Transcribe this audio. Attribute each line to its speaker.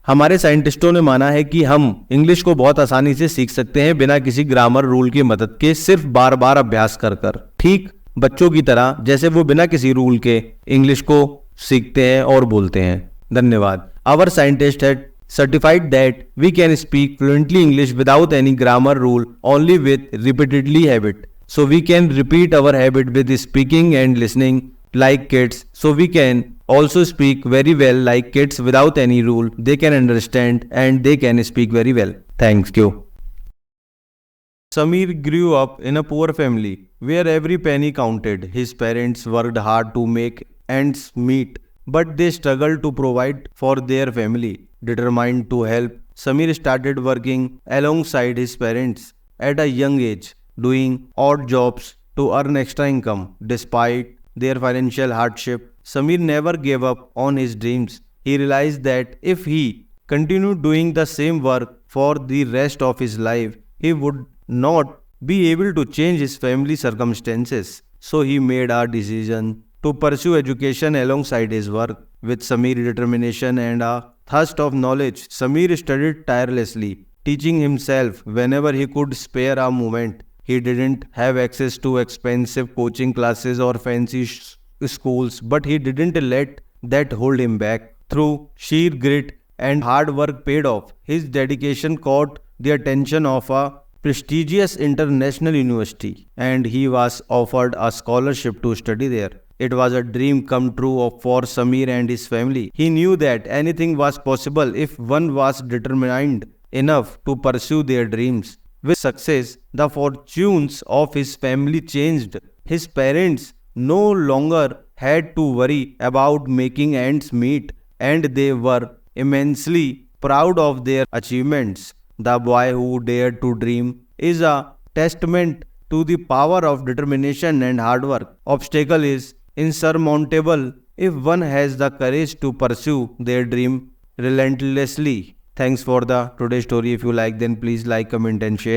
Speaker 1: हमारे साइंटिस्टों ने माना है कि हम इंग्लिश को बहुत आसानी से सीख सकते हैं बिना किसी ग्रामर रूल की मदद के, सिर्फ बार बार अभ्यास कर कर, ठीक बच्चों की तरह जैसे वो बिना किसी रूल के इंग्लिश को सीखते हैं और बोलते हैं। धन्यवाद। Our scientist had certified that we can speak fluently English without any grammar rule, only with repeatedly habit. So we can repeat our habit with speaking and listening like kids. So we can also speak very well like kids without any rule. They can understand and they can speak very well. Thank you. Samir grew up in a poor family where every penny counted. His parents worked hard to make ends meet, but they struggled to provide for their family. Determined to help, Samir started working alongside his parents at a young age, doing odd jobs to earn extra income. Despite their financial hardship, Samir never gave up on his dreams. He realized that if he continued doing the same work for the rest of his life, he would not be able to change his family circumstances. So he made a decision to pursue education alongside his work. With Samir's determination and a thirst of knowledge, Samir studied tirelessly, teaching himself whenever he could spare a moment. He didn't have access to expensive coaching classes or fancy schools, but he didn't let that hold him back. Through sheer grit and hard work paid off, his dedication caught the attention of a prestigious international university, and he was offered a scholarship to study there. It was a dream come true for Samir and his family. He knew that anything was possible if one was determined enough to pursue their dreams. With success, the fortunes of his family changed. His parents no longer had to worry about making ends meet, and they were immensely proud of their achievements. The boy who dared to dream is a testament to the power of determination and hard work. Obstacle is insurmountable if one has the courage to pursue their dream relentlessly. Thanks for the today's story. If you like, then please like, comment and share.